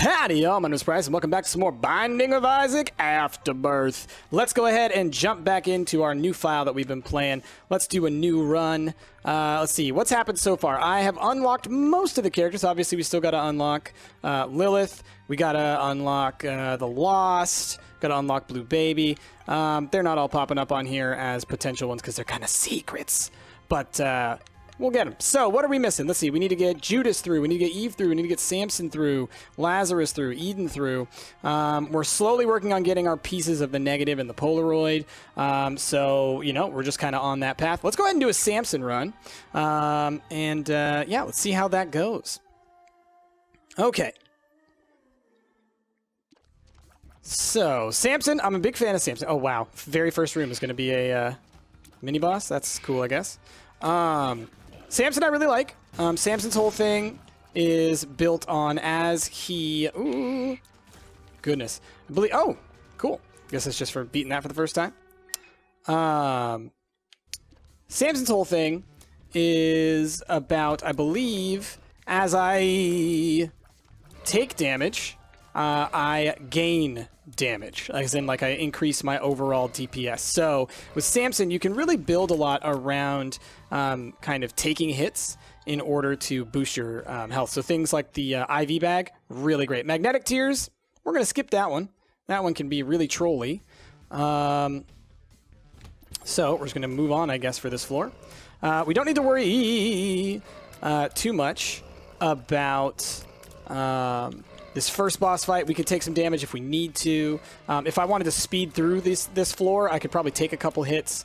Howdy y'all, my name is Bryce and welcome back to some more Binding of Isaac Afterbirth. Let's go ahead and jump back into our new file that we've been playing. Let's do a new run. Let's see, what's happened so far? I have unlocked most of the characters. Obviously, we still got to unlock Lilith. We got to unlock the Lost. Got to unlock Blue Baby. They're not all popping up on here as potential ones because they're kind of secrets. But we'll get them. So, what are we missing? Let's see. We need to get Judas through. We need to get Eve through. We need to get Samson through. Lazarus through. Eden through. We're slowly working on getting our pieces of the negative and the Polaroid. So, you know, we're just kind of on that path. Let's go ahead and do a Samson run. Yeah, let's see how that goes. Okay. So, Samson. I'm a big fan of Samson. Oh, wow. Very first room is going to be a mini-boss. That's cool, I guess. Samson I really like. Samson's whole thing is built on as he... Ooh. Goodness. I believe... Oh, cool. Guess it's just for beating that for the first time. Samson's whole thing is about, I believe, as I take damage, I gain damage, as in like I increase my overall DPS. So with Samson, you can really build a lot around kind of taking hits in order to boost your health. So things like the IV bag, really great. Magnetic Tears, we're going to skip that one. That one can be really trolly. So we're just going to move on, I guess, for this floor. We don't need to worry too much about... this first boss fight. We could take some damage if we need to. If I wanted to speed through this floor, I could probably take a couple hits,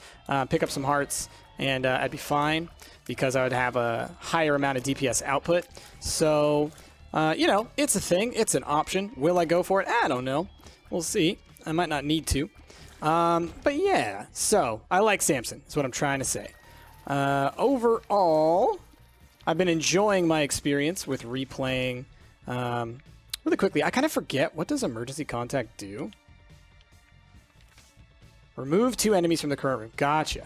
pick up some hearts, and I'd be fine because I would have a higher amount of DPS output. So, you know, it's a thing. It's an option. Will I go for it? I don't know. We'll see. I might not need to. But yeah, so I like Samson. That's what I'm trying to say. Overall, I've been enjoying my experience with replaying... really quickly, I kind of forget, what does emergency contact do? Remove 2 enemies from the current room. Gotcha.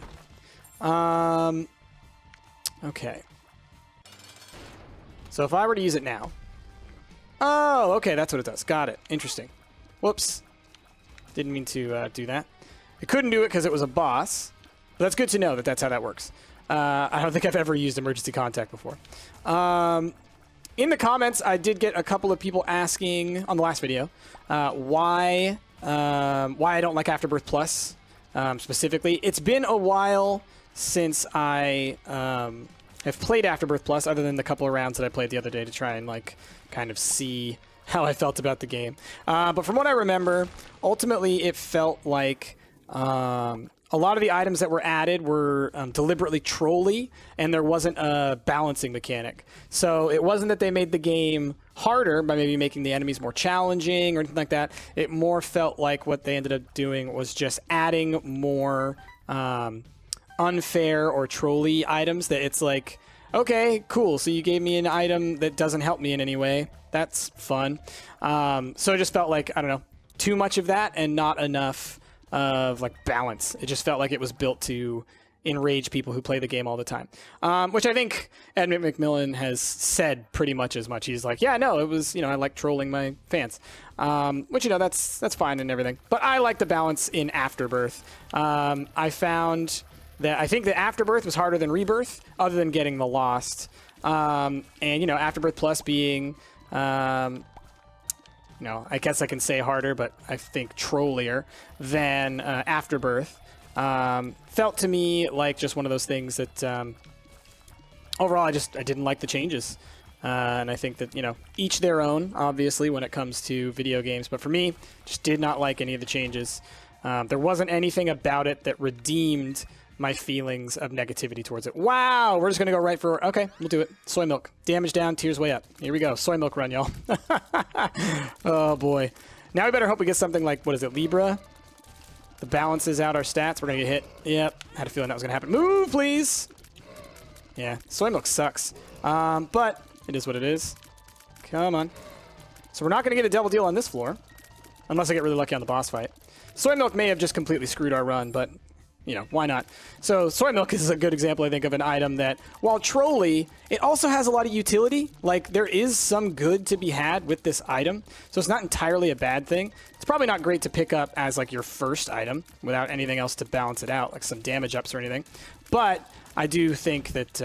Okay. So if I were to use it now... Oh, okay, that's what it does. Got it. Interesting. Whoops. Didn't mean to do that. I couldn't do it because it was a boss. But that's good to know that that's how that works. I don't think I've ever used emergency contact before. In the comments, I did get a couple of people asking on the last video why I don't like Afterbirth Plus specifically. It's been a while since I have played Afterbirth Plus, other than the couple of rounds that I played the other day to try and like kind of see how I felt about the game. But from what I remember, ultimately it felt like a lot of the items that were added were deliberately trolly, and there wasn't a balancing mechanic. So it wasn't that they made the game harder by maybe making the enemies more challenging or anything like that. It more felt like what they ended up doing was just adding more unfair or trolly items that it's like, okay, cool, so you gave me an item that doesn't help me in any way. That's fun. So it just felt like, I don't know, too much of that and not enough of like balance. It just felt like it was built to enrage people who play the game all the time, which I think Ed McMillan has said pretty much as much. He's like, yeah, no, it was, you know, I like trolling my fans, which, you know, that's fine and everything, but I like the balance in Afterbirth. I found that I think that Afterbirth was harder than Rebirth, other than getting the Lost, and, you know, Afterbirth Plus being no, I guess I can say harder, but I think trollier than Afterbirth. Felt to me like just one of those things that overall I didn't like the changes. And I think that, you know, each their own, obviously, when it comes to video games. But for me, just did not like any of the changes. There wasn't anything about it that redeemed my feelings of negativity towards it. Wow, we're just going to go right for... Okay, we'll do it. Soy milk. Damage down, tears way up. Here we go. Soy milk run, y'all. Oh, boy. Now we better hope we get something like, what is it, Libra? The balances out our stats. We're going to get hit. Yep, had a feeling that was going to happen. Move, please! Yeah, soy milk sucks. But it is what it is. Come on. So we're not going to get a double deal on this floor, unless I get really lucky on the boss fight. Soy milk may have just completely screwed our run, but you know, why not? So soy milk is a good example, I think, of an item that, while trolly, it also has a lot of utility. Like, there is some good to be had with this item, so it's not entirely a bad thing. It's probably not great to pick up as, like, your first item without anything else to balance it out, like some damage ups or anything. But I do think that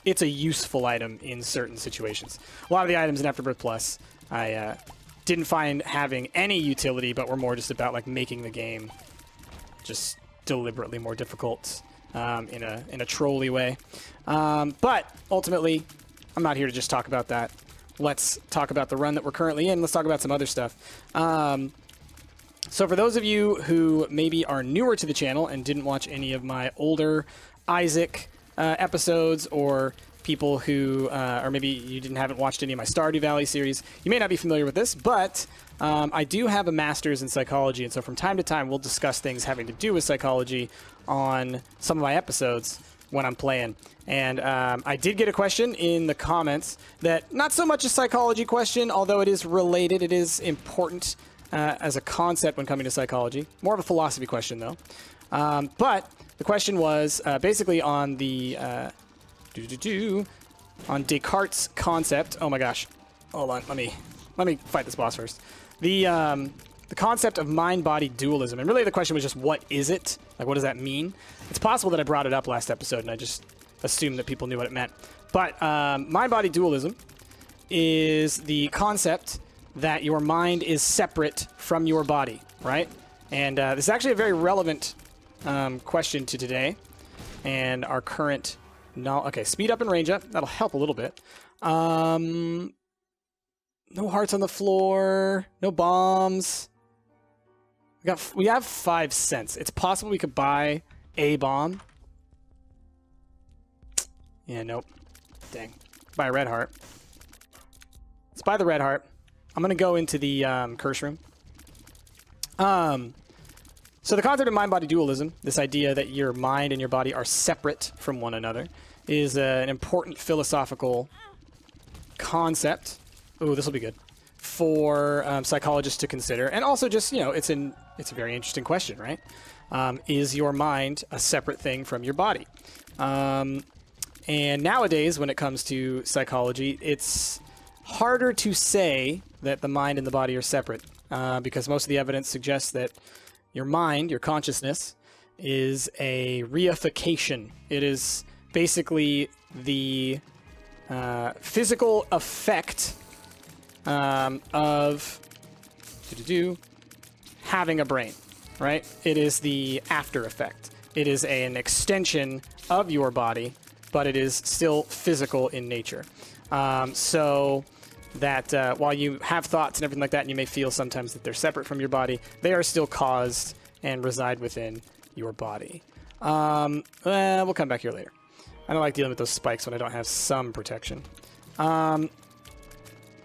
it's a useful item in certain situations. A lot of the items in Afterbirth Plus, I didn't find having any utility, but were more just about, like, making the game just deliberately more difficult in a trolly way. But ultimately, I'm not here to just talk about that. Let's talk about the run that we're currently in. Let's talk about some other stuff. So for those of you who maybe are newer to the channel and didn't watch any of my older Isaac episodes, or people who, or maybe you haven't watched any of my Stardew Valley series, you may not be familiar with this, but I do have a master's in psychology, and so from time to time we'll discuss things having to do with psychology on some of my episodes when I'm playing. And I did get a question in the comments that, not so much a psychology question, although it is related, it is important as a concept when coming to psychology. More of a philosophy question, though. But the question was basically on the on Descartes' concept. Oh my gosh, hold on. Let me fight this boss first. The concept of mind-body dualism, and really the question was just, what is it? Like, what does that mean? It's possible that I brought it up last episode and I just assumed that people knew what it meant. But mind-body dualism is the concept that your mind is separate from your body, right? And this is actually a very relevant question to today and our current knowledge. Okay, speed up and range up. That'll help a little bit. No hearts on the floor. No bombs. We have 5 cents. It's possible we could buy a bomb. Yeah, nope. Dang. Buy a red heart. Let's buy the red heart. I'm gonna go into the curse room. So the concept of mind-body dualism, this idea that your mind and your body are separate from one another, is an important philosophical concept. Ooh, this will be good for psychologists to consider, and also just, you know, it's a very interesting question, right? Is your mind a separate thing from your body? And nowadays, when it comes to psychology, it's harder to say that the mind and the body are separate, because most of the evidence suggests that your mind, your consciousness, is a reification. It is basically the physical effect of having a brain, right? It is the after effect. It is an extension of your body, but it is still physical in nature. So that while you have thoughts and everything like that, and you may feel sometimes that they're separate from your body, they are still caused and reside within your body. We'll come back here later. I don't like dealing with those spikes when I don't have some protection.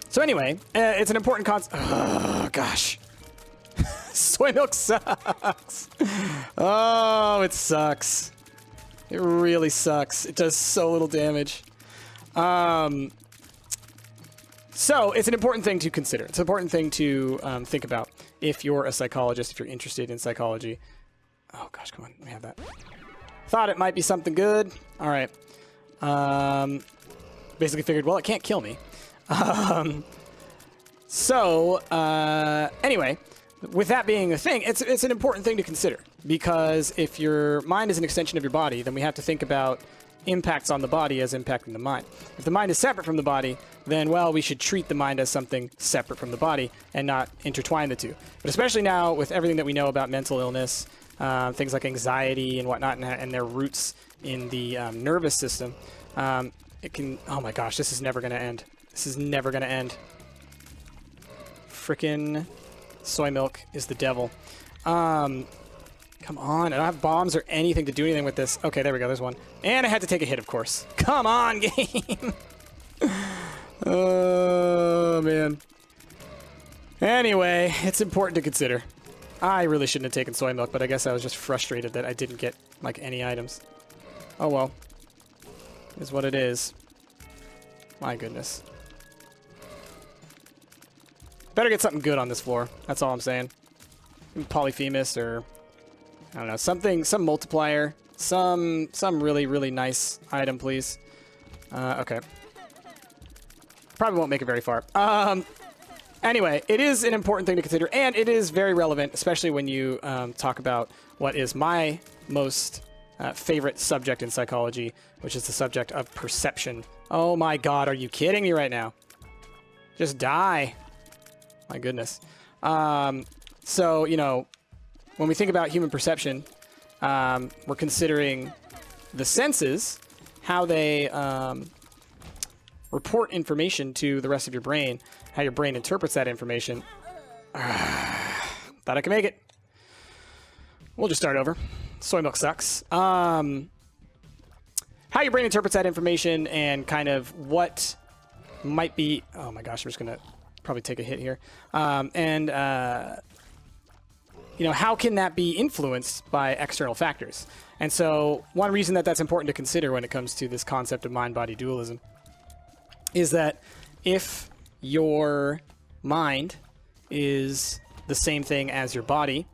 So anyway, it's an important concept. Oh, gosh. Soy milk sucks. Oh, it sucks. It really sucks. It does so little damage. So it's an important thing to consider. It's an important thing to think about if you're a psychologist, if you're interested in psychology. Oh, gosh, come on. Let me have that. Thought it might be something good. All right. Basically figured, well, it can't kill me. Anyway, with that being a thing, it's an important thing to consider, because if your mind is an extension of your body, then we have to think about impacts on the body as impacting the mind. If the mind is separate from the body, then, well, we should treat the mind as something separate from the body and not intertwine the two. But especially now, with everything that we know about mental illness, things like anxiety and whatnot, and their roots in the nervous system, it can... Oh my gosh, this is never going to end. This is never going to end. Frickin' soy milk is the devil. Come on, I don't have bombs or anything to do anything with this. Okay, there we go, there's one. And I had to take a hit, of course. Come on, game! Oh, man. Anyway, it's important to consider. I really shouldn't have taken soy milk, but I guess I was just frustrated that I didn't get, like, any items. Oh, well. Is what it is. My goodness. Better get something good on this floor. That's all I'm saying. Polyphemus or I don't know, something, some multiplier, some really, really nice item, please. Okay. Probably won't make it very far. Anyway, it is an important thing to consider, and it is very relevant, especially when you talk about what is my most favorite subject in psychology, which is the subject of perception. Oh my god, are you kidding me right now? Just die. My goodness. So, you know, when we think about human perception, we're considering the senses, how they report information to the rest of your brain, how your brain interprets that information. Thought I could make it. We'll just start over. Soy milk sucks. How your brain interprets that information and kind of what might be... Oh my gosh, I'm just going to probably take a hit here. You know, how can that be influenced by external factors? And so one reason that that's important to consider when it comes to this concept of mind-body dualism is that if your mind is the same thing as your body,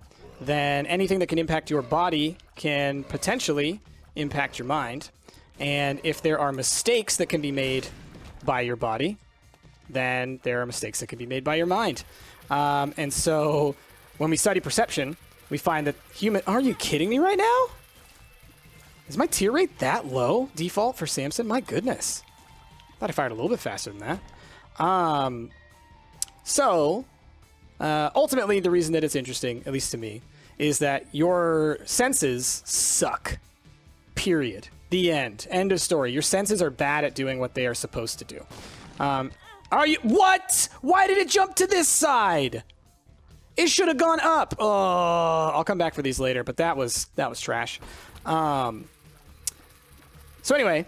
then anything that can impact your body can potentially impact your mind. And if there are mistakes that can be made by your body, then there are mistakes that can be made by your mind. And so when we study perception, we find that human... Are you kidding me right now? Is my tear rate that low, default, for Samson? My goodness. I thought I fired a little bit faster than that. Ultimately, the reason that it's interesting, at least to me, is that your senses suck. Period. The end. End of story. Your senses are bad at doing what they are supposed to do. Are you... What? Why did it jump to this side? It should have gone up. Oh, I'll come back for these later, but that was trash. So anyway,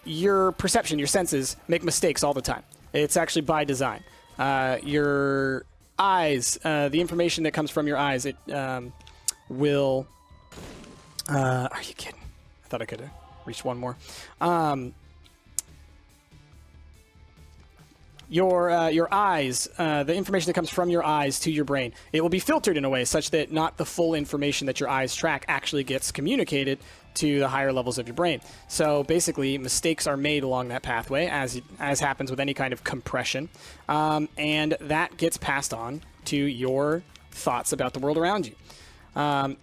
your perception, your senses make mistakes all the time. It's actually by design. Your eyes, the information that comes from your eyes, it will... are you kidding? I thought I could have reached one more. Your eyes, the information that comes from your eyes to your brain, it will be filtered in a way such that not the full information that your eyes track actually gets communicated to the higher levels of your brain. So basically, mistakes are made along that pathway, as happens with any kind of compression, and that gets passed on to your thoughts about the world around you.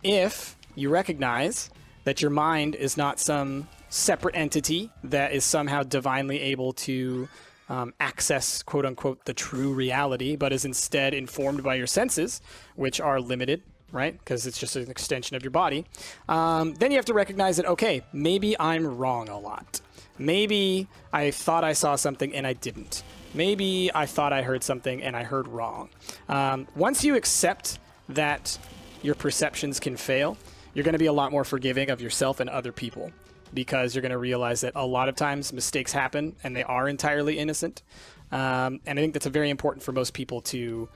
If you recognize that your mind is not some separate entity that is somehow divinely able to access, quote-unquote, the true reality, but is instead informed by your senses, which are limited, right? Because it's just an extension of your body. Then you have to recognize that, okay, maybe I'm wrong a lot. Maybe I thought I saw something and I didn't. Maybe I thought I heard something and I heard wrong. Once you accept that your perceptions can fail, you're going to be a lot more forgiving of yourself and other people, because you're going to realize that a lot of times mistakes happen and they are entirely innocent. And I think that's very important for most people to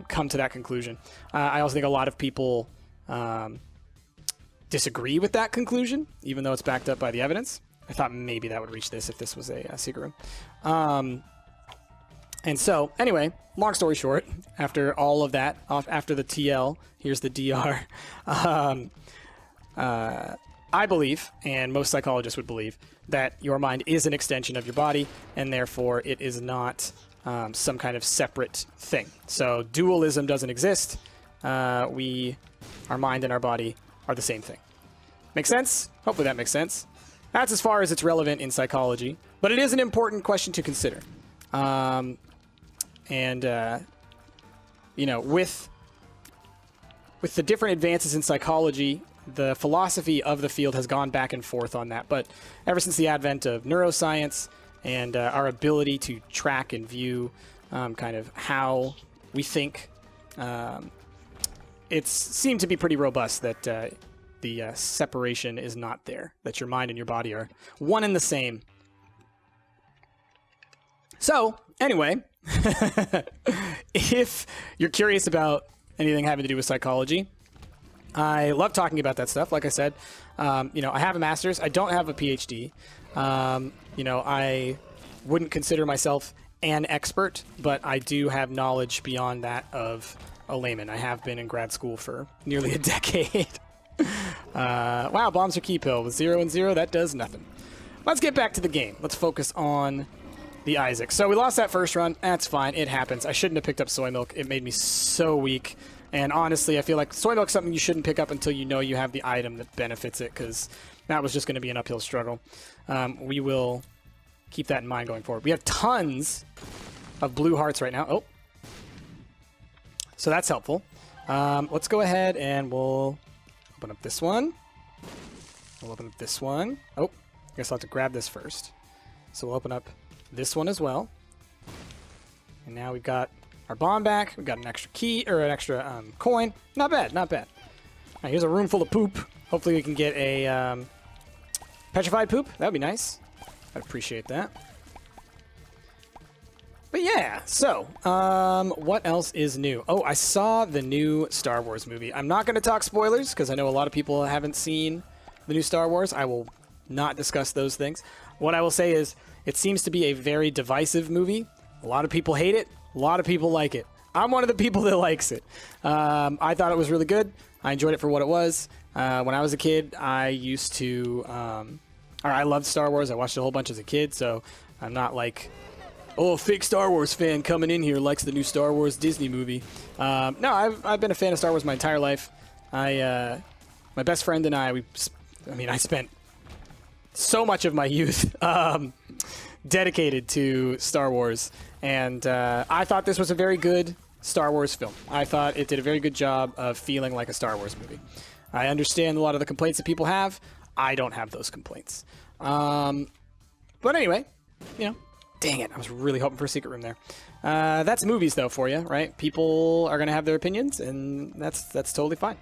come to that conclusion. I also think a lot of people disagree with that conclusion, even though it's backed up by the evidence. I thought maybe that would reach this if this was a secret room. And so, anyway, long story short, after all of that, after the TL, here's the DR. I believe, and most psychologists would believe, that your mind is an extension of your body, and therefore it is not some kind of separate thing. So dualism doesn't exist. Our mind and our body are the same thing. Make sense? Hopefully that makes sense. That's as far as it's relevant in psychology, but it is an important question to consider. You know, with the different advances in psychology, the philosophy of the field has gone back and forth on that. But ever since the advent of neuroscience and our ability to track and view kind of how we think, it's seemed to be pretty robust that the separation is not there, that your mind and your body are one and the same. So, anyway, if you're curious about anything having to do with psychology, I love talking about that stuff. Like I said, you know, I have a master's. I don't have a PhD. You know, I wouldn't consider myself an expert, but I do have knowledge beyond that of a layman. I have been in grad school for nearly a decade. Wow, bombs are key pill. With 0 and 0, that does nothing. Let's get back to the game. Let's focus on the Isaac. So we lost that first run. That's fine. It happens. I shouldn't have picked up soy milk. It made me so weak. And honestly, I feel like soy milk is something you shouldn't pick up until you know you have the item that benefits it, because that was just going to be an uphill struggle. We will keep that in mind going forward. We have tons of blue hearts right now. Oh. So that's helpful. Let's go ahead and we'll open up this one. We'll open up this one. Oh, I guess I'll have to grab this first. So we'll open up this one as well. And now we've got our bomb back. We've got an extra key, or an extra coin. Not bad, not bad. All right, here's a room full of poop. Hopefully we can get a petrified poop. That would be nice. I'd appreciate that. But yeah, so, what else is new? Oh, I saw the new Star Wars movie. I'm not going to talk spoilers, because I know a lot of people haven't seen the new Star Wars. I will not discuss those things. What I will say is, it seems to be a very divisive movie. A lot of people hate it. A lot of people like it. I'm one of the people that likes it. I thought it was really good. I enjoyed it for what it was. When I was a kid, I used to... or I loved Star Wars. I watched a whole bunch as a kid, so I'm not like... oh, fake Star Wars fan coming in here likes the new Star Wars Disney movie. No, I've been a fan of Star Wars my entire life. My best friend and I spent so much of my youth dedicated to Star Wars, and I thought this was a very good Star Wars film. I thought it did a very good job of feeling like a Star Wars movie. I understand a lot of the complaints that people have. I don't have those complaints. But anyway, you know, dang it, I was really hoping for a secret room there. That's movies, though, for you, right? People are going to have their opinions, and that's totally fine.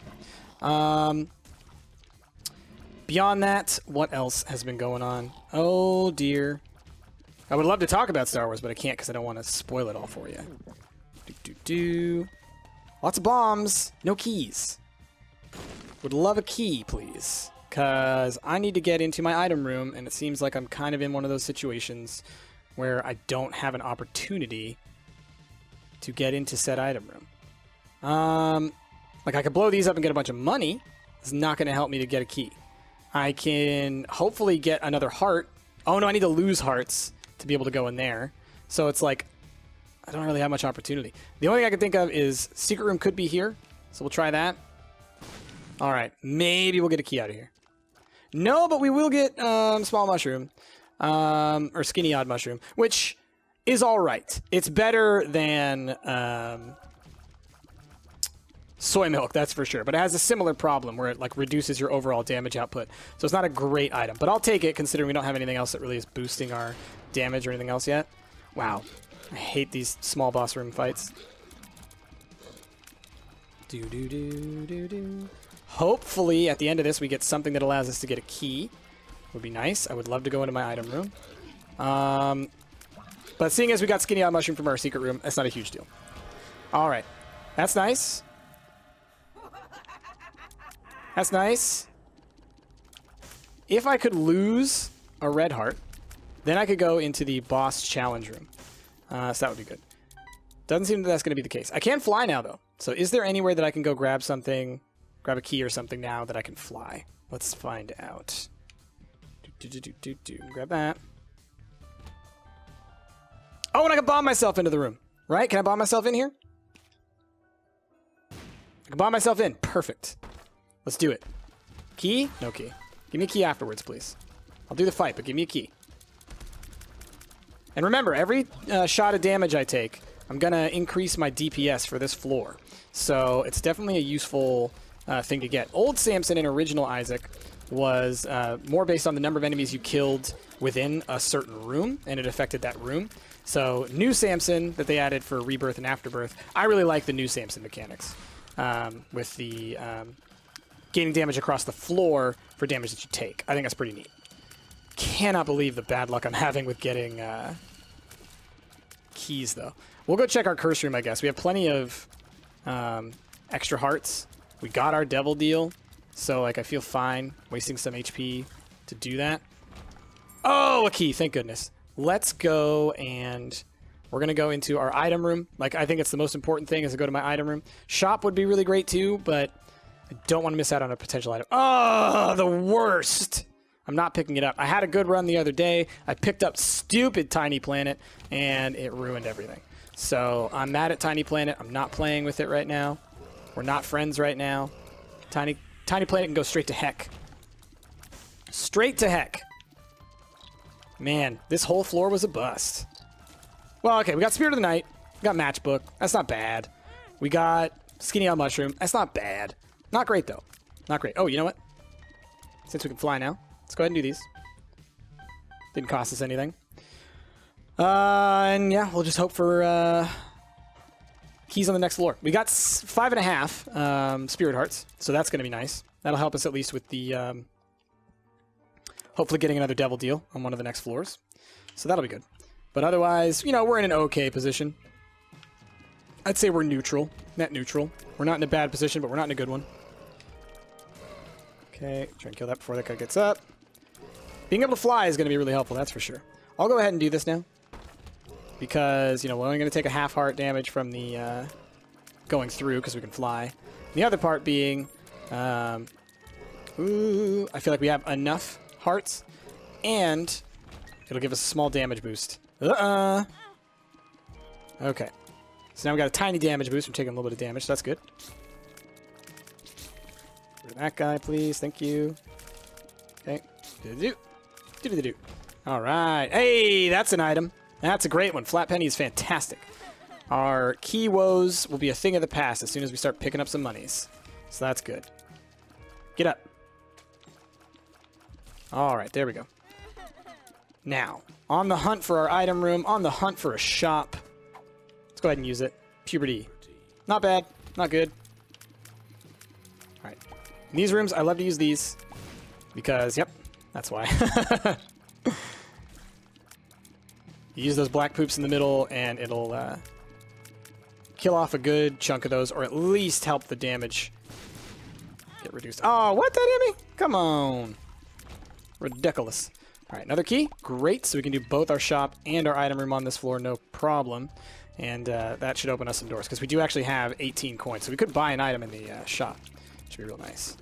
Beyond that, what else has been going on? Oh, dear. I would love to talk about Star Wars, but I can't because I don't want to spoil it all for you. Lots of bombs, no keys. Would love a key, please, because I need to get into my item room, and it seems like I'm kind of in one of those situations where I don't have an opportunity to get into said item room. Like, I could blow these up and get a bunch of money. It's not going to help me to get a key. I can hopefully get another heart. Oh, no, I need to lose hearts to be able to go in there. So it's like, I don't really have much opportunity. The only thing I can think of is secret room could be here. So we'll try that. All right, maybe we'll get a key out of here. No, but we will get small mushroom. Or skinny odd mushroom, which is all right. It's better than soy milk, that's for sure. But it has a similar problem where it like reduces your overall damage output. So it's not a great item, but I'll take it considering we don't have anything else that really is boosting our damage or anything else yet. Wow, I hate these small boss room fights. Hopefully at the end of this we get something that allows us to get a key. Would be nice. I would love to go into my item room. But seeing as we got skinny odd mushroom from our secret room, that's not a huge deal. All right. That's nice. That's nice. If I could lose a red heart, then I could go into the boss challenge room. So that would be good. Doesn't seem that that's going to be the case. I can fly now, though. So is there anywhere that I can go grab something, grab a key or something now that I can fly? Let's find out. Grab that. Oh, and I can bomb myself into the room, right? Can I bomb myself in here? I can bomb myself in. Perfect. Let's do it. Key? No key. Give me a key afterwards, please. I'll do the fight, but give me a key. And remember, every shot of damage I take, I'm going to increase my DPS for this floor. So it's definitely a useful thing to get. Old Samson and original Isaac was more based on the number of enemies you killed within a certain room, and it affected that room. So new Samson that they added for Rebirth and Afterbirth, I really like the new Samson mechanics with the gaining damage across the floor for damage that you take. I think that's pretty neat. Cannot believe the bad luck I'm having with getting keys, though. We'll go check our curse room, I guess. We have plenty of extra hearts. We got our devil deal. So, like, I feel fine wasting some HP to do that. Oh, a key. Thank goodness. Let's go and we're going to go into our item room. Like, I think it's the most important thing is to go to my item room. Shop would be really great, too, but I don't want to miss out on a potential item. Oh, the worst! I'm not picking it up. I had a good run the other day. I picked up stupid Tiny Planet, and it ruined everything. So I'm mad at Tiny Planet. I'm not playing with it right now. We're not friends right now. Tiny Planet can go straight to heck. Straight to heck. Man, this whole floor was a bust. Well, okay, we got Spirit of the Night. We got Matchbook. That's not bad. We got Skinny on Mushroom. That's not bad. Not great, though. Not great. Oh, you know what? Since we can fly now, let's go ahead and do these. Didn't cost us anything. And yeah, we'll just hope for keys on the next floor. We got 5.5 Spirit Hearts, so that's going to be nice. That'll help us at least with the hopefully getting another Devil Deal on one of the next floors. So that'll be good. But otherwise, you know, we're in an okay position. I'd say we're neutral. Net neutral. We're not in a bad position, but we're not in a good one. Okay, try and kill that before that guy gets up. Being able to fly is going to be really helpful, that's for sure. I'll go ahead and do this now. Because, you know, we're only going to take a half heart damage from the going through because we can fly. And the other part being, I feel like we have enough hearts, and it'll give us a small damage boost. Okay. So now we got a tiny damage boost from taking a little bit of damage, so that's good. Rid of that guy, please. Thank you. Okay. Do-do-do. All right. Hey, that's an item. That's a great one. Flat Penny is fantastic. Our key woes will be a thing of the past as soon as we start picking up some monies. So that's good. Get up. All right, there we go. Now, on the hunt for our item room, on the hunt for a shop. Let's go ahead and use it. Puberty. Not bad. Not good. All right. In these rooms, I love to use these because, yep, that's why. You use those black poops in the middle, and it'll kill off a good chunk of those, or at least help the damage get reduced. Oh, what? That hit me? Come on. Ridiculous. All right, another key. Great. So we can do both our shop and our item room on this floor, no problem. And that should open us some doors, because we do actually have 18 coins. So we could buy an item in the shop. Should be real nice.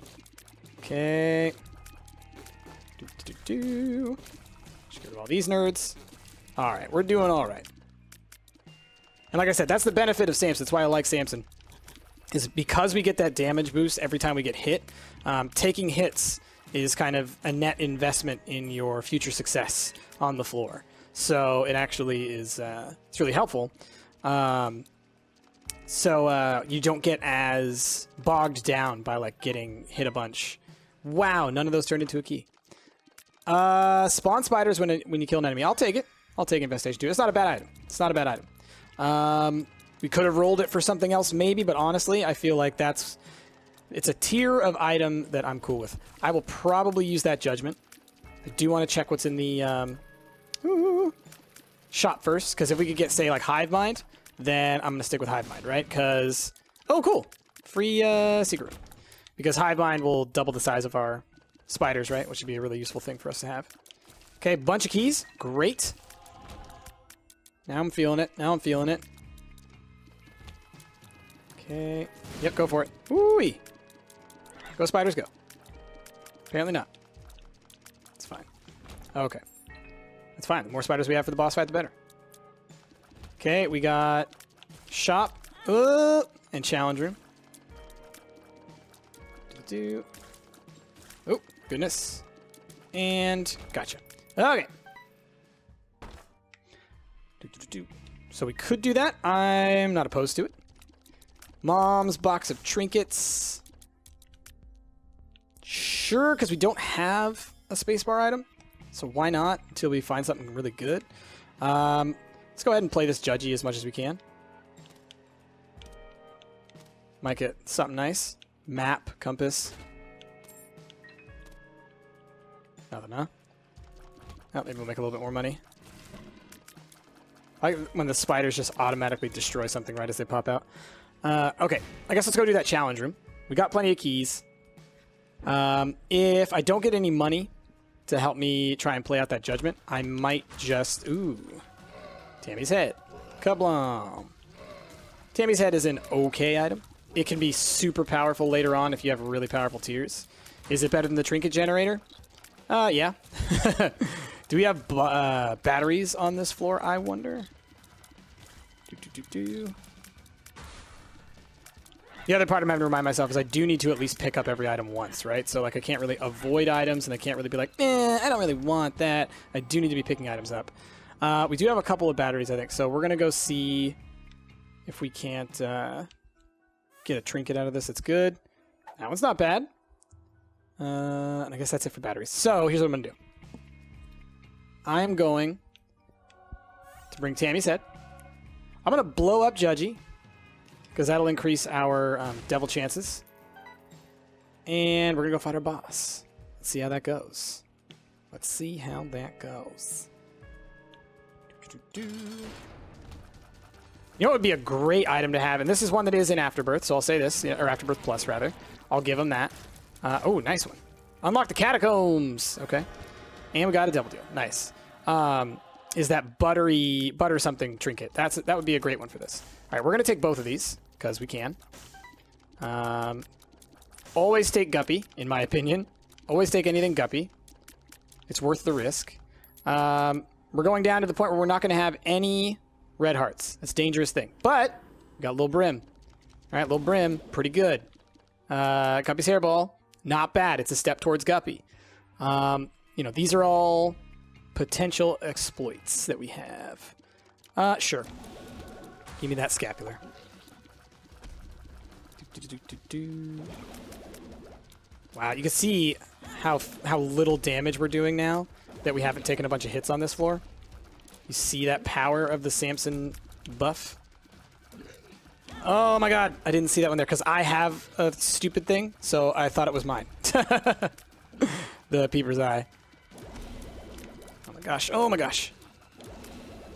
Okay. Just get rid of all these nerds. All right, we're doing all right. And like I said, that's the benefit of Samson. That's why I like Samson. Is because we get that damage boost every time we get hit, taking hits is kind of a net investment in your future success on the floor. So it actually is it's really helpful. So you don't get as bogged down by like getting hit a bunch. Wow, none of those turned into a key. Spawn spiders when you kill an enemy. I'll take it. I'll take Infestation 2. It's not a bad item. It's not a bad item. We could have rolled it for something else maybe, but honestly, I feel like it's a tier of item that I'm cool with. I will probably use that Judgment. I do want to check what's in the shop first, because if we could get, say, like Hive Mind, then I'm going to stick with Hive Mind, right? Because, oh, cool. Free secret room. Because Hive Mind will double the size of our spiders, right? Which would be a really useful thing for us to have. Okay, bunch of keys. Great. Now I'm feeling it. Now I'm feeling it. Okay. Yep, go for it. Woo-wee. Go spiders, go. Apparently not. It's fine. Okay. That's fine. The more spiders we have for the boss fight, the better. Okay, we got shop and challenge room. Oh, goodness. And gotcha. Okay. So we could do that. I'm not opposed to it. Mom's box of trinkets. Sure, because we don't have a spacebar item. So why not until we find something really good? Let's go ahead and play this Judgy as much as we can. Might get something nice. Map, compass. Nothing, huh? Oh, maybe we'll make a little bit more money. I like when the spiders just automatically destroy something right as they pop out. Okay, I guess let's go do that challenge room. We got plenty of keys. If I don't get any money to help me try and play out that Judgment, I might just... Ooh. Tammy's Head. Kablom. Tammy's Head is an okay item. it can be super powerful later on if you have really powerful tiers. Is it better than the trinket generator? Yeah. Do we have batteries on this floor, I wonder? The other part I'm having to remind myself is I do need to at least pick up every item once, right? So, like, I can't really avoid items, and I can't really be like, I don't really want that. I do need to be picking items up. We do have a couple of batteries, I think, so we're going to go see if we can't get a trinket out of this. It's good. That one's not bad. And I guess that's it for batteries. So, here's what I'm going to do. I'm going to bring Tammy's head. I'm going to blow up Judgy, because that'll increase our devil chances. And we're going to go fight our boss. Let's see how that goes. Let's see how that goes. You know what would be a great item to have? And this is one that is in Afterbirth, so I'll say this. Or Afterbirth Plus, rather. I'll give them that. Oh, nice one. Unlock the catacombs. Okay. And we got a devil deal. Nice. Is that butter something trinket? That would be a great one for this. All right, we're going to take both of these, because we can. Always take Guppy, in my opinion. Always take anything Guppy. It's worth the risk. We're going down to the point where we're not going to have any red hearts. That's a dangerous thing. But, we got Little Brim. All right, Little Brim, pretty good. Guppy's Hairball, not bad. It's a step towards Guppy. You know, these are all potential exploits that we have. Sure. Give me that scapular. Wow, you can see how little damage we're doing now that we haven't taken a bunch of hits on this floor. You see that power of the Samson buff? Oh my god, I didn't see that one there because I have a stupid thing, so I thought it was mine. The Peeper's Eye. Oh my gosh, oh my gosh.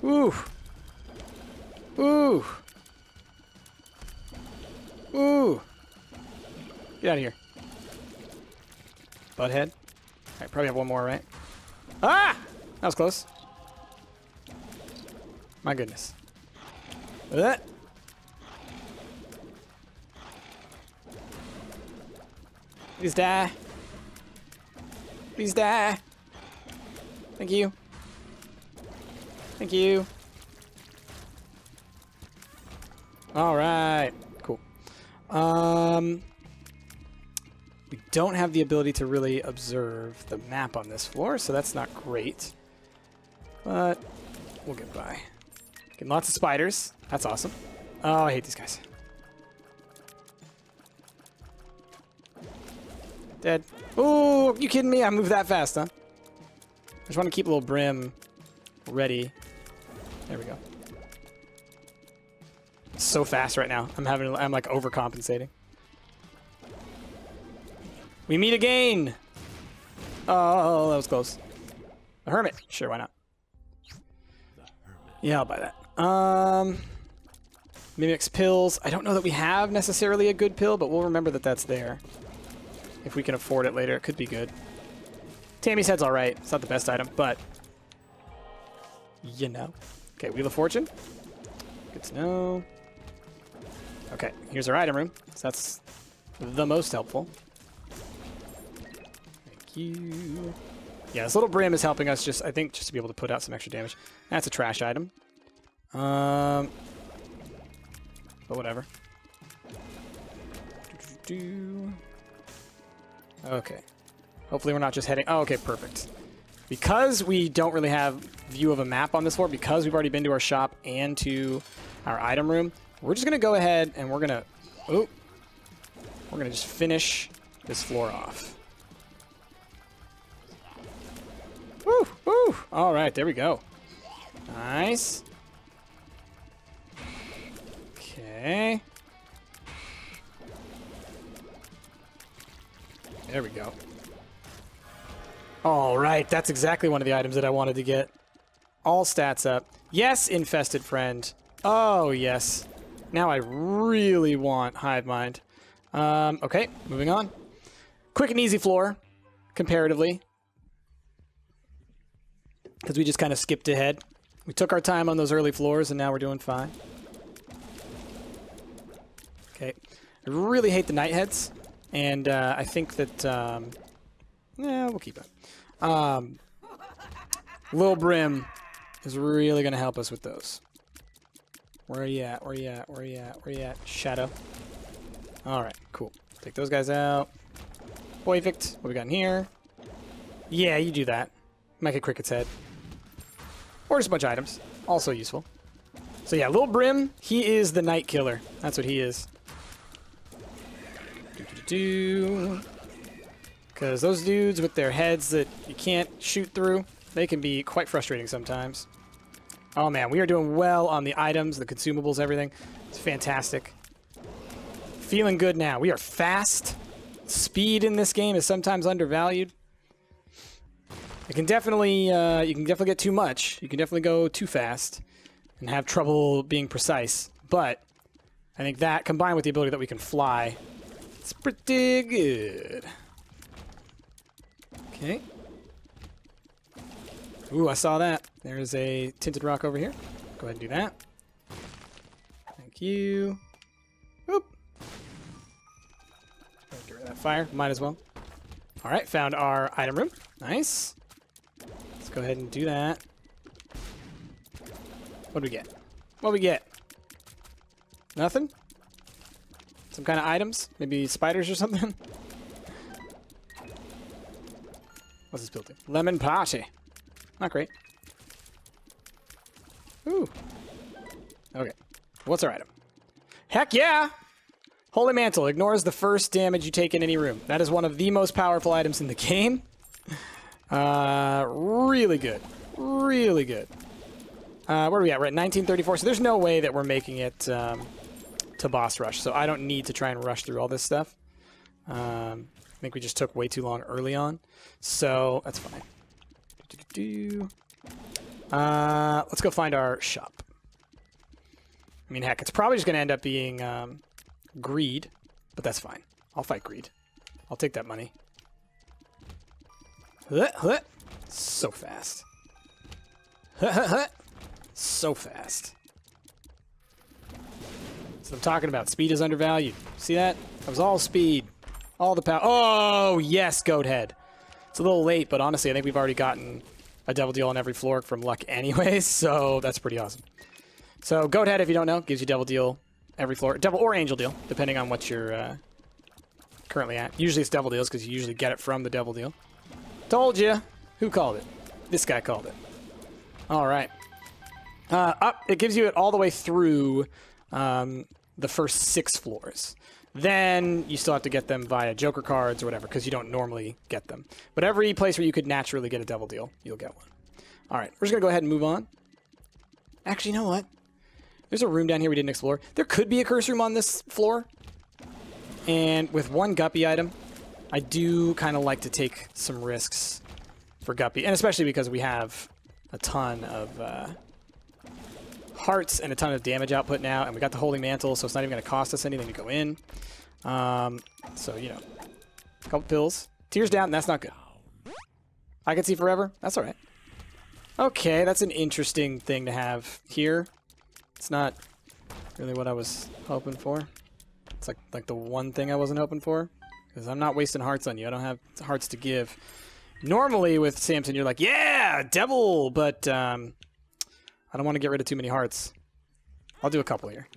Ooh. Ooh. Ooh. Get out of here. Butthead. Alright, probably have one more, right? Ah! That was close. My goodness. Please die. Please die. Thank you. Thank you. Alright. Cool. We don't have the ability to really observe the map on this floor, so that's not great. But we'll get by. Getting lots of spiders. That's awesome. Oh, I hate these guys. Dead. Oh, you kidding me? I moved that fast, huh? I just want to keep a little Brim ready. There we go. It's so fast right now. I'm like overcompensating. We meet again. Oh, that was close. A hermit. Sure, why not? Yeah, I'll buy that. Mimics pills. I don't know that we have necessarily a good pill, but we'll remember that that's there. If we can afford it later, it could be good. Tammy's head's all right. It's not the best item, but you know. Okay, Wheel of Fortune. Good to know. Okay, here's our item room. So that's the most helpful. Thank you. Yeah, this little Brim is helping us just, I think, just to be able to put out some extra damage. That's a trash item. But whatever. Okay. Hopefully we're not just heading... Oh, okay, perfect. Because we don't really have view of a map on this floor, because we've already been to our shop and to our item room, we're just going to go ahead and we're going to... Oh! We're going to just finish this floor off. Woo! Woo! All right, there we go. Nice. Okay. There we go. All right, that's exactly one of the items that I wanted to get. All stats up. Yes, infested friend. Oh, yes. Now I really want Hive Mind. Okay, moving on. Quick and easy floor, comparatively. Because we just kind of skipped ahead. We took our time on those early floors, and now we're doing fine. Okay. I really hate the Nightheads, and I think that, yeah, we'll keep it. Lil Brim is really going to help us with those. Where are you at? Where are you at? Where are you at? Where are you at? Shadow. Alright, cool. Take those guys out. Perfect. What we got in here? Yeah, you do that. Make a Cricket's head. Or just a bunch of items. Also useful. So yeah, Lil Brim, he is the Night Killer. That's what he is. Because those dudes with their heads that you can't shoot through, they can be quite frustrating sometimes. Oh man, we are doing well on the items, the consumables, everything. It's fantastic. Feeling good now. We are fast. Speed in this game is sometimes undervalued. It can definitely, you can definitely get too much. You can definitely go too fast and have trouble being precise. But I think that, combined with the ability that we can fly, it's pretty good. Okay. Ooh, I saw that. There's a tinted rock over here. Go ahead and do that. Thank you. Oop. Get rid of that fire. Might as well. All right, found our item room. Nice. Let's go ahead and do that. What do we get? What do we get? Nothing? Some kind of items? Maybe spiders or something? What's this building? Lemon party. Not great. Ooh. Okay. What's our item? Heck yeah! Holy Mantle ignores the first damage you take in any room. That is one of the most powerful items in the game. Really good. Really good. Where are we at? We're at 1934, so there's no way that we're making it to boss rush, so I don't need to try and rush through all this stuff. I think we just took way too long early on, so that's fine. Let's go find our shop. I mean, heck, it's probably just going to end up being greed, but that's fine. I'll fight greed. I'll take that money. So fast. So fast. That's what I'm talking about. Speed is undervalued. See that? That was all speed. All the power. Oh, yes, Goat Head. It's a little late, but honestly, I think we've already gotten a double deal on every floor from luck anyways, so that's pretty awesome. So Goat Head, if you don't know, gives you double deal every floor. Double or angel deal, depending on what you're currently at. Usually it's double deals because you usually get it from the double deal. Told you. Who called it? This guy called it. All right. Up. It gives you it all the way through the first 6 floors. Then you still have to get them via Joker cards or whatever because you don't normally get them. But every place where you could naturally get a double deal, you'll get one. All right. We're just going to go ahead and move on. Actually, you know what? There's a room down here we didn't explore. There could be a curse room on this floor. And with one Guppy item, I do kind of like to take some risks for Guppy. And especially because we have a ton of hearts and a ton of damage output now. And we got the Holy Mantle, so it's not even going to cost us anything to go in. So, you know, a couple pills. Tears down, that's not good. I can see forever. That's all right. Okay, that's an interesting thing to have here. It's not really what I was hoping for. It's like the one thing I wasn't hoping for. Because I'm not wasting hearts on you. I don't have hearts to give. Normally with Samson, you're like, yeah, devil! But I don't want to get rid of too many hearts. I'll do a couple here.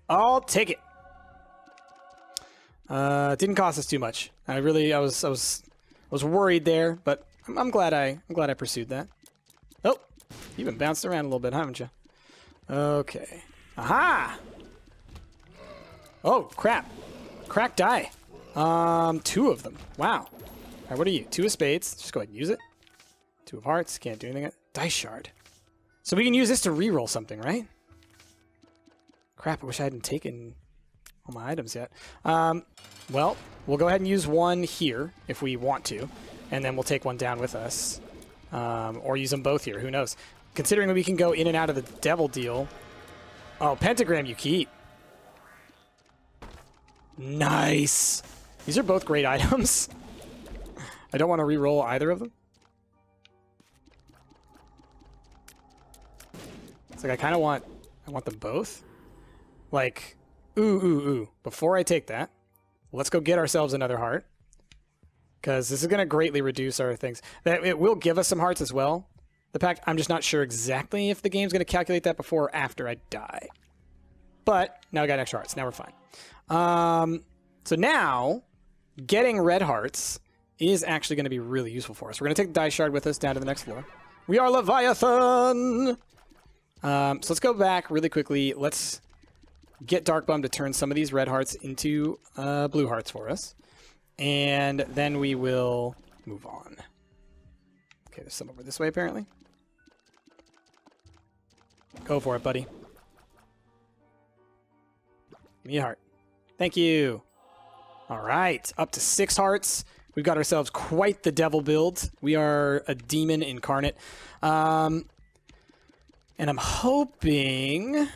I'll take it. Didn't cost us too much. I was worried there, but I'm glad I pursued that. Oh, you've been bounced around a little bit, haven't you? Okay. Aha! Oh, crap. Cracked die. 2 of them. Wow. All right, what are you? 2 of spades. Just go ahead and use it. 2 of hearts. Can't do anything. Dice shard. So we can use this to reroll something, right? Crap, I wish I hadn't taken all my items yet. Well, we'll go ahead and use one here if we want to, and then we'll take one down with us. Or use them both here. Who knows? Considering we can go in and out of the devil deal. Oh, pentagram you keep. Nice. These are both great items. I don't want to re-roll either of them. It's like I want them both. Like, ooh. Before I take that, let's go get ourselves another heart. Because this is going to greatly reduce our things. It will give us some hearts as well. The pack, I'm just not sure exactly if the game's going to calculate that before or after I die. But now I got extra hearts. Now we're fine. So now, getting red hearts is actually going to be really useful for us. We're going to take the die shard with us down to the next floor. We are Leviathan! So let's go back really quickly. Let's get Dark Bum to turn some of these red hearts into blue hearts for us. And then we will move on. Okay, there's some over this way, apparently. Go for it, buddy. Give me a heart. Thank you. All right, up to 6 hearts. We've got ourselves quite the devil build. We are a demon incarnate. And I'm hoping...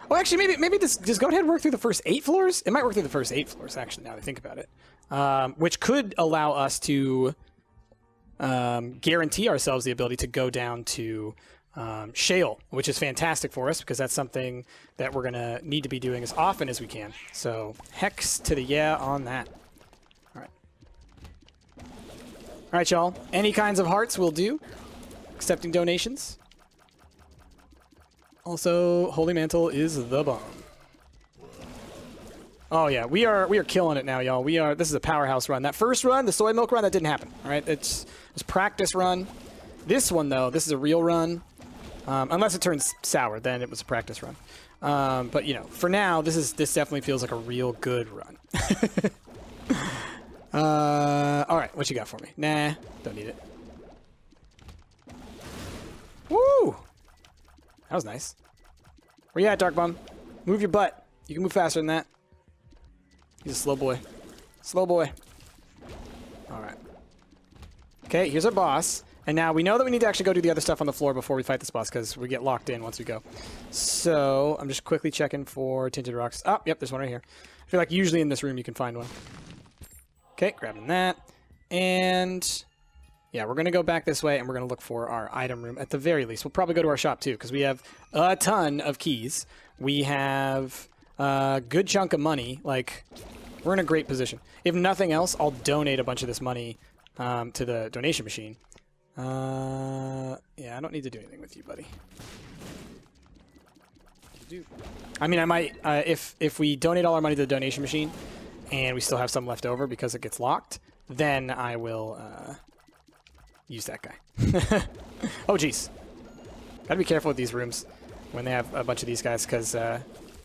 Well, actually, maybe does go ahead and work through the first 8 floors? It might work through the first 8 floors, actually, now that I think about it. Which could allow us to guarantee ourselves the ability to go down to Shale, which is fantastic for us because that's something that we're going to need to be doing as often as we can. So, hex to the yeah on that. All right. All right, y'all. Any kinds of hearts will do. Accepting donations. Also, Holy Mantle is the bomb. Oh yeah, we are killing it now, y'all. This is a powerhouse run. That first run, the soy milk run, that didn't happen. All right, it was practice run. This one though, this is a real run. Unless it turns sour, then it was a practice run. But you know, for now, this definitely feels like a real good run. All right, what you got for me? Nah, don't need it. Woo! That was nice. Where you at, Dark Bum? Move your butt. You can move faster than that. He's a slow boy. Slow boy. Alright. Okay, here's our boss. And now we know that we need to actually go do the other stuff on the floor before we fight this boss, because we get locked in once we go. So, I'm just quickly checking for tinted rocks. Oh, yep, there's one right here. I feel like usually in this room you can find one. Okay, grabbing that. And... yeah, we're going to go back this way, and we're going to look for our item room at the very least. We'll probably go to our shop, too, because we have a ton of keys. We have a good chunk of money. Like, we're in a great position. If nothing else, I'll donate a bunch of this money to the donation machine. Yeah, I don't need to do anything with you, buddy. I mean, I might, if we donate all our money to the donation machine, and we still have some left over because it gets locked, then I will... use that guy. Oh, jeez. Gotta be careful with these rooms when they have a bunch of these guys, because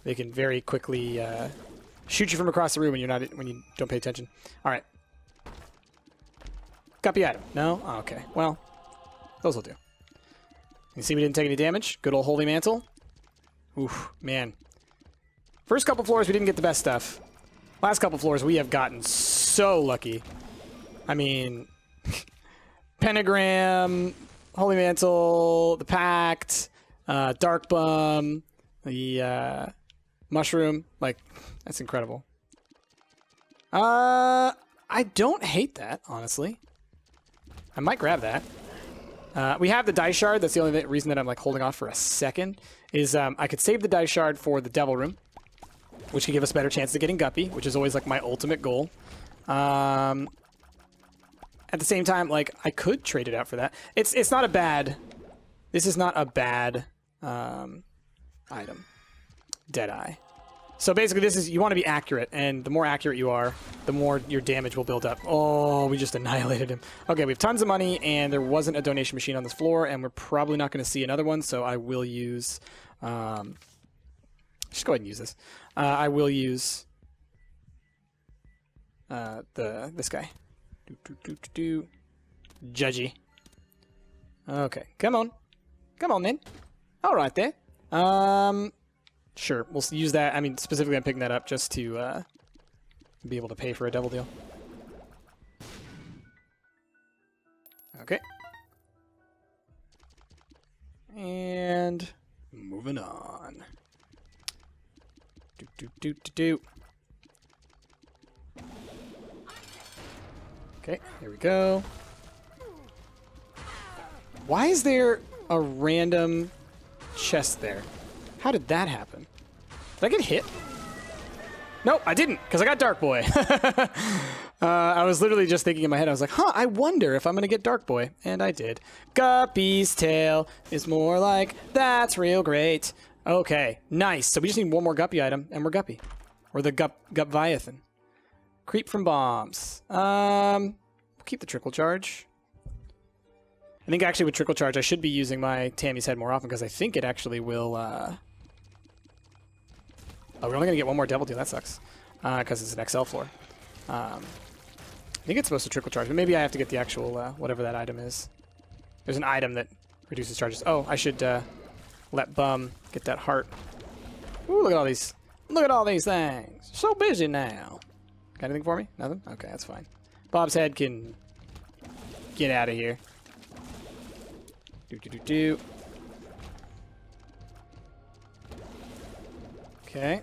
they can very quickly shoot you from across the room when you don't pay attention. All right. Copy item. No? Oh, okay. Well, those will do. You see we didn't take any damage. Good old Holy Mantle. Oof, man. First couple floors, we didn't get the best stuff. Last couple floors, we have gotten so lucky. I mean... Pentagram, Holy Mantle, the Pact, Dark Bum, the Mushroom. Like, that's incredible. I don't hate that, honestly. I might grab that. We have the Dice Shard. That's the only reason that I'm like holding off for a second. Is I could save the Dice Shard for the Devil Room, which could give us better chances of getting Guppy, which is always like my ultimate goal. At the same time, like, I could trade it out for that. It's not a bad... This is not a bad item. Deadeye. So basically, this is... You want to be accurate, and the more accurate you are, the more your damage will build up. Oh, we just annihilated him. Okay, we have tons of money, and there wasn't a donation machine on this floor, and we're probably not going to see another one, so I will use... just go ahead and use this. I will use... this guy. Judgy. Okay, come on. Come on, then. All right, there. Sure, we'll use that. I mean, specifically, I'm picking that up just to be able to pay for a double deal. Okay. And moving on. Okay, here we go. Why is there a random chest there. How did that happen? Did I get hit? Nope, I didn't, because I got Dark Boy. I was literally just thinking in my head, I was like, huh, I wonder if I'm going to get Dark Boy. And I did. Guppy's tail is more like, that's real great. Okay, nice. So we just need one more Guppy item, and we're Guppy. We're the Gupviathan. Creep from bombs. We'll keep the trickle charge. I think actually with trickle charge, I should be using my Tammy's head more often, because I think it actually will... Oh, we're only going to get one more Devil Deal. That sucks. Because it's an XL floor. I think it's supposed to trickle charge, but maybe I have to get the actual, whatever that item is. There's an item that reduces charges. Oh, I should let Bum get that heart. Ooh, look at all these. Look at all these things. So busy now. Got anything for me? Nothing? Okay, that's fine. Bob's head can get out of here. Do. Okay.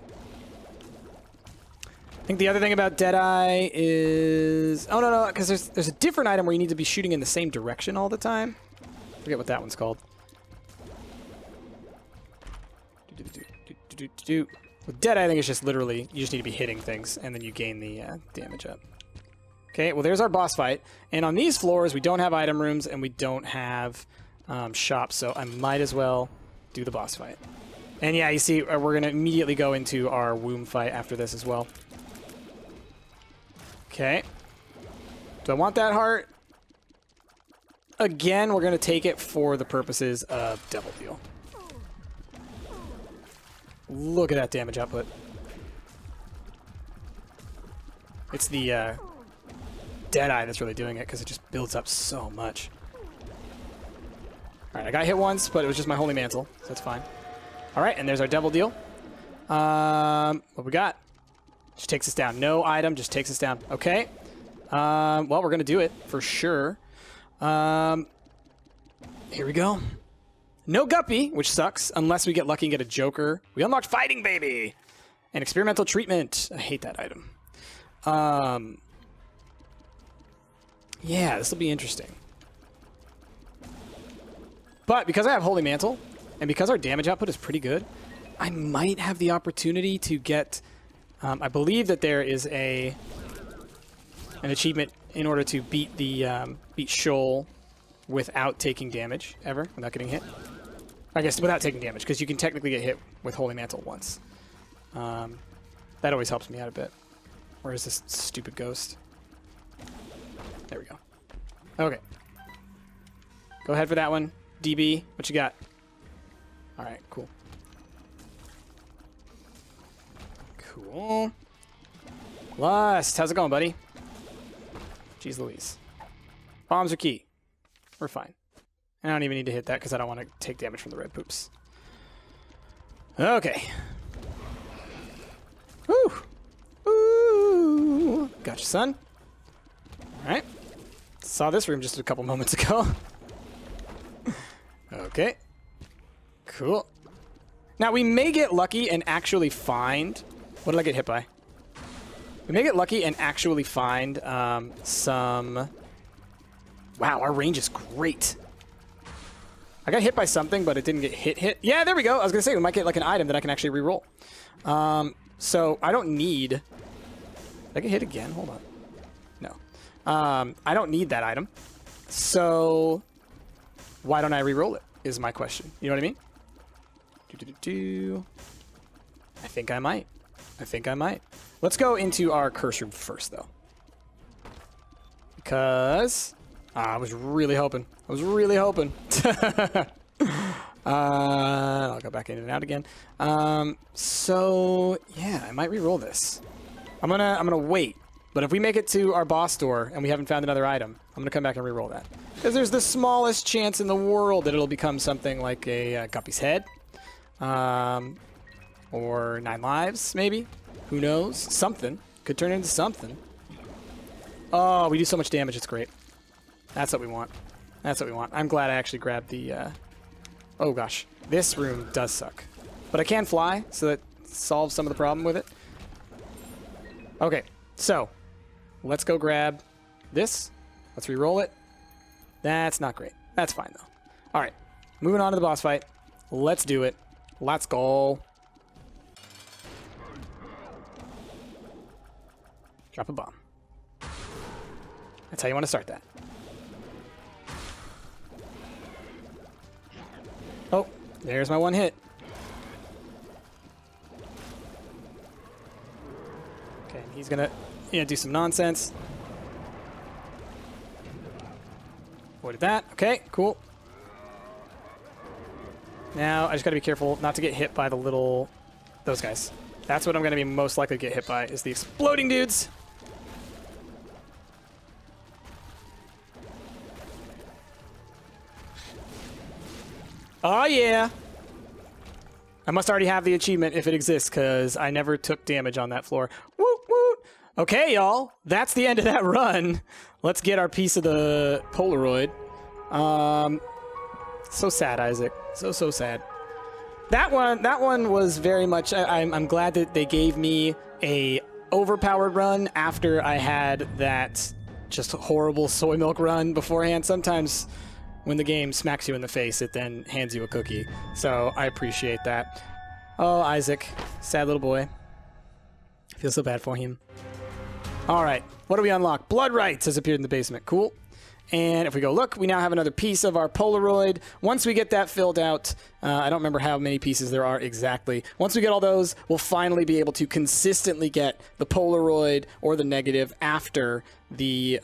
I think the other thing about Deadeye is... Oh, no, because there's a different item where you need to be shooting in the same direction all the time. I forget what that one's called. With Deadeye, I think it's just literally, you just need to be hitting things, and then you gain the damage up. Okay, well, there's our boss fight. And on these floors, we don't have item rooms, and we don't have shops, so I might as well do the boss fight. And yeah, you see, we're going to immediately go into our womb fight after this as well. Okay. Do I want that heart? Again, we're going to take it for the purposes of Devil Deal. Look at that damage output. It's the Deadeye that's really doing it, because it just builds up so much. Alright, I got hit once, but it was just my Holy Mantle, so that's fine. Alright, and there's our Devil Deal. What we got? Just takes us down. No item, just takes us down. Okay. Well, we're going to do it, for sure. Here we go. No Guppy, which sucks, unless we get lucky and get a Joker. We unlocked Fighting Baby! And Experimental Treatment. I hate that item. Yeah, this will be interesting. But because I have Holy Mantle, and because our damage output is pretty good, I might have the opportunity to get... I believe that there is an achievement in order to beat the beat Shoal without taking damage, ever, without getting hit. I guess without taking damage, because you can technically get hit with Holy Mantle once. That always helps me out a bit. Where is this stupid ghost? There we go. Okay. Go ahead for that one. DB, what you got? Alright, cool. Cool. Lust, how's it going, buddy? Jeez Louise. Bombs are key. We're fine. I don't even need to hit that because I don't want to take damage from the red poops. Okay. Woo! Ooh! Gotcha, son. Alright. Saw this room just a couple moments ago. Okay. Cool. Now, we may get lucky and actually find... What did I get hit by? We may get lucky and actually find some... Wow, our range is great. I got hit by something, but it didn't get hit. Yeah, there we go. I was going to say, we might get like an item that I can actually re-roll. So, I don't need... Did I get hit again? Hold on. No. I don't need that item. So, why don't I re-roll it, is my question. You know what I mean? I think I might. I think I might. Let's go into our curse room first, though. Because... I was really hoping. I was really hoping. I'll go back in and out again. So, yeah, I might re-roll this. I'm gonna wait. But if we make it to our boss door and we haven't found another item, I'm gonna come back and re-roll that. Because there's the smallest chance in the world that it'll become something like a Guppy's head. Or 9 lives, maybe. Who knows? Something. Could turn into something. Oh, we do so much damage, it's great. That's what we want. That's what we want. I'm glad I actually grabbed the... Oh, gosh. This room does suck. But I can fly, so that solves some of the problem with it. Okay, so... Let's go grab this. Let's re-roll it. That's not great. That's fine, though. All right. Moving on to the boss fight. Let's do it. Let's go. Drop a bomb. That's how you want to start that. Oh, there's my one hit. Okay, he's gonna do some nonsense. Avoided that. Okay, cool. Now I just gotta be careful not to get hit by those guys. That's what I'm gonna be most likely to get hit by, is the exploding dudes. Oh yeah. I must already have the achievement if it exists, because I never took damage on that floor. Woot woot. Okay, y'all. That's the end of that run. Let's get our piece of the Polaroid. So sad, Isaac. So sad. That one was very much. I'm glad that they gave me a overpowered run after I had that just horrible soy milk run beforehand. Sometimes when the game smacks you in the face, it then hands you a cookie. So I appreciate that. Oh, Isaac, sad little boy. I feel so bad for him. All right, what do we unlock? Blood rights has appeared in the basement. Cool. And if we go look, we now have another piece of our Polaroid. Once we get that filled out, I don't remember how many pieces there are exactly. Once we get all those, we'll finally be able to consistently get the Polaroid or the negative after the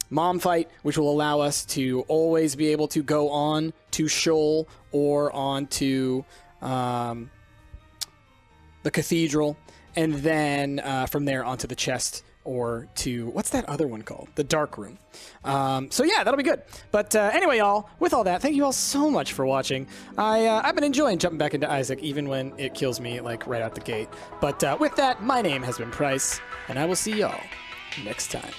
mom fight, which will allow us to always be able to go on to Shoal or on to the cathedral, and then from there onto the chest or to, what's that other one called? The dark room. So yeah, that'll be good. But anyway, y'all, with all that, thank you all so much for watching. I've been enjoying jumping back into Isaac, even when it kills me like right out the gate. But with that, my name has been Price, and I will see y'all next time.